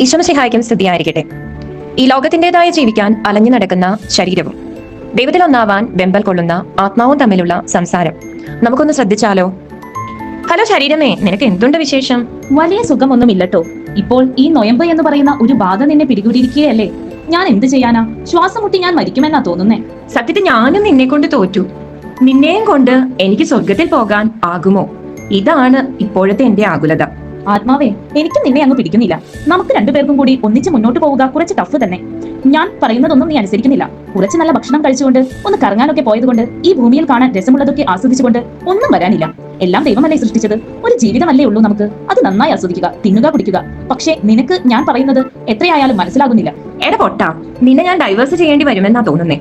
ഈശ്വരസിഹായിക്കും സ്തുതിയായിരിക്കട്ടെ. ഈ ലോകത്തിൻ്റെതായ ജീവിക്കാൻ അലഞ്ഞു നടക്കുന്ന ശരീരവും ദൈവത്തിൽ ഒന്നാവാൻ വെമ്പൽ കൊള്ളുന്ന ആത്മാവും തമ്മിലുള്ള സംസാരം നമുക്കൊന്ന് ശ്രദ്ധിച്ചാലോ? ഹലോ ശരീരമേ, നിനക്ക് എന്തുണ്ട് വിശേഷം? വലിയ സുഖമൊന്നുമില്ലട്ടോ. ഇപ്പോൾ ഈ നൊയമ്പ് എന്ന് പറയുന്ന ഒരു ബാധ നിന്നെ പിടികൂടിയിരിക്കുകയല്ലേ. ഞാൻ എന്ത് ചെയ്യാനാ? ശ്വാസം മുട്ടി ഞാൻ മരിക്കുമെന്നാ തോന്നുന്നേ. സത്യത്തിൽ ഞാനും നിന്നെ കൊണ്ട് തോറ്റു. നിന്നെയും കൊണ്ട് എനിക്ക് സ്വർഗത്തിൽ പോകാൻ ആകുമോ? ഇതാണ് ഇപ്പോഴത്തെ എന്റെ ആകുലത. ആത്മാവേ, എനിക്ക് നിന്നെ അങ്ങ് പിടിക്കുന്നില്ല. നമുക്ക് രണ്ടുപേർക്കും കൂടി ഒന്നിച്ച് മുന്നോട്ട് പോവുക കുറച്ച് ടഫ് തന്നെ. ഞാൻ പറയുന്നതൊന്നും നീ അനുസരിക്കുന്നില്ല. കുറച്ച് നല്ല ഭക്ഷണം കഴിച്ചുകൊണ്ട് ഒന്ന് കറങ്ങാനൊക്കെ പോയതുകൊണ്ട് ഈ ഭൂമിയിൽ കാണാൻ രസമുള്ളതൊക്കെ ആസ്വദിച്ചുകൊണ്ട് ഒന്നും വരാനില്ല. എല്ലാം ദൈവമല്ലേ സൃഷ്ടിച്ചത്. ഒരു ജീവിതമല്ലേ ഉള്ളൂ നമുക്ക്. അത് നന്നായി ആസ്വദിക്കുക, തിന്നുക, കുടിക്കുക. പക്ഷേ നിനക്ക് ഞാൻ പറയുന്നത് എത്രയായാലും മനസ്സിലാകുന്നില്ല. എടാ പൊട്ടാ, നിന്നെ ഞാൻ ഡൈവേഴ്സ് ചെയ്യേണ്ടി വരുമെന്നാ തോന്നുന്നേ.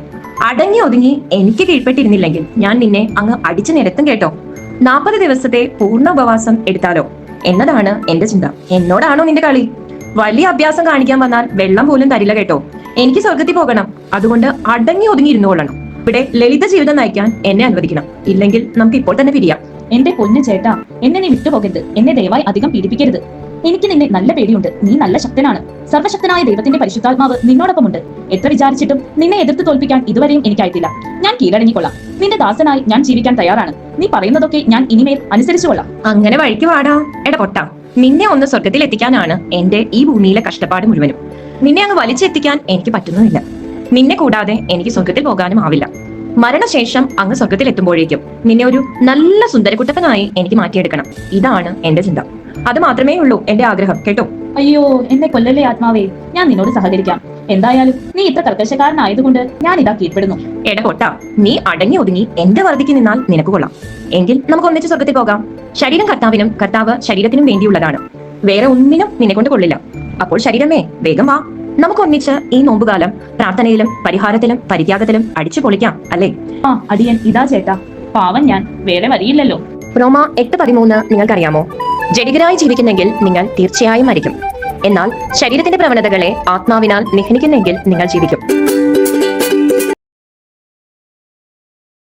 അടങ്ങി ഒതുങ്ങി എനിക്ക് കീഴ്പ്പെട്ടിരുന്നില്ലെങ്കിൽ ഞാൻ നിന്നെ അങ്ങ് അടിച്ചു നിരത്തും കേട്ടോ. 40 ദിവസത്തെ പൂർണ്ണ ഉപവാസം എടുത്താലോ എന്നതാണ് എന്റെ ചിന്ത. എന്നോടാണോ നിന്റെ കളി? വലിയ അഭ്യാസം കാണിക്കാൻ വന്നാൽ വെള്ളം പോലും തരില്ല കേട്ടോ. എനിക്ക് സ്വർഗത്തിൽ പോകണം. അതുകൊണ്ട് അടങ്ങി ഒതുങ്ങി ഇരുന്നുകൊള്ളണം. ഇവിടെ ലളിത ജീവിതം നയിക്കാൻ എന്നെ അനുവദിക്കണം. ഇല്ലെങ്കിൽ നമുക്ക് ഇപ്പോൾ തന്നെ പിരിയാം. എന്റെ പൊന്നു ചേട്ടാ, എന്നെ നീ വിട്ടുപോകരുത്. എന്നെ ദയവായി അധികം പീഡിപ്പിക്കരുത്. എനിക്ക് നിന്നെ നല്ല പേടിയുണ്ട്. നീ നല്ല ശക്തനാണ്. സർവശക്തനായ ദൈവത്തിന്റെ പരിശുദ്ധാത്മാവ് നിന്നോടൊപ്പമുണ്ട്. എത്ര വിചാരിച്ചിട്ടും നിന്നെ എതിർത്ത് തോൽപ്പിക്കാൻ ഇതുവരെയും എനിക്കായിട്ടില്ല. ഞാൻ കീഴടങ്ങിക്കൊള്ളാം. നിന്റെ ദാസനായി ഞാൻ ജീവിക്കാൻ തയ്യാറാണ്. നീ പറയുന്നതൊക്കെ ഞാൻ ഇനിമേൽ അനുസരിച്ചുകൊള്ളാം. അങ്ങനെ വഴിക്ക് വാടാ. എടാ പൊട്ടാ, നിന്നെ ഒന്ന് സ്വർഗത്തിൽ എത്തിക്കാനാണ് എന്റെ ഈ ഭൂമിയിലെ കഷ്ടപ്പാട് മുഴുവനും. നിന്നെ അങ്ങ് വലിച്ചെത്തിക്കാൻ എനിക്ക് പറ്റുന്നുമില്ല. നിന്നെ കൂടാതെ എനിക്ക് സ്വർഗത്തിൽ പോകാനും ആവില്ല. മരണശേഷം അങ്ങ് സ്വർഗത്തിൽ എത്തുമ്പോഴേക്കും നിന്നെ ഒരു നല്ല സുന്ദരക്കുട്ടപ്പനായി എനിക്ക് മാറ്റിയെടുക്കണം. ഇതാണ് എന്റെ ചിന്ത. അത് മാത്രമേ ഉള്ളൂ എന്റെ ആഗ്രഹം കേട്ടോ. അയ്യോ, എന്നെ കൊല്ലല്ലേ ആത്മാവേ. ഞാൻ നിന്നോട് സഹകരിക്കാം. എന്തായാലും നീ ഇത്ര കർക്കശക്കാരനായതുകൊണ്ട് ഞാൻ ഇതാ കീഴ്പ്പെടുന്നു. എടാ പൊട്ടാ, നീ അടങ്ങി ഒതുങ്ങി എന്റെ വർദ്ധിക്ക് നിന്നാൽ നിനക്ക് കൊള്ളാം. എങ്കിൽ നമുക്ക് ഒന്നിച്ച് സ്വർഗത്തിൽ പോകാം. ശരീരം കർത്താവിനും കർത്താവ് ശരീരത്തിനും വേണ്ടിയുള്ളതാണ്. വേറെ ഒന്നിനും നിന്നെ കൊണ്ട് കൊള്ളില്ല. അപ്പോൾ ശരീരമേ, വേഗം വാ. നമുക്ക് ഒന്നിച്ച് ഈ നോമ്പുകാലം പ്രാർത്ഥനയിലും പരിഹാരത്തിലും പരിത്യാഗത്തിലും അടിച്ചു പൊളിക്കാം, അല്ലേ? അടിയൻ ഇതാ ചേട്ടാ. പാവം ഞാൻ, വേറെ വരിയില്ലല്ലോ. റോമ 8:13 നിങ്ങൾക്കറിയാമോ? ജഡികരായി ജീവിക്കുന്നെങ്കിൽ നിങ്ങൾ തീർച്ചയായും മരിക്കും. എന്നാൽ ശരീരത്തിന്റെ പ്രവണതകളെ ആത്മാവിനാൽ നിഹനിക്കുന്നെങ്കിൽ നിങ്ങൾ ജീവിക്കും.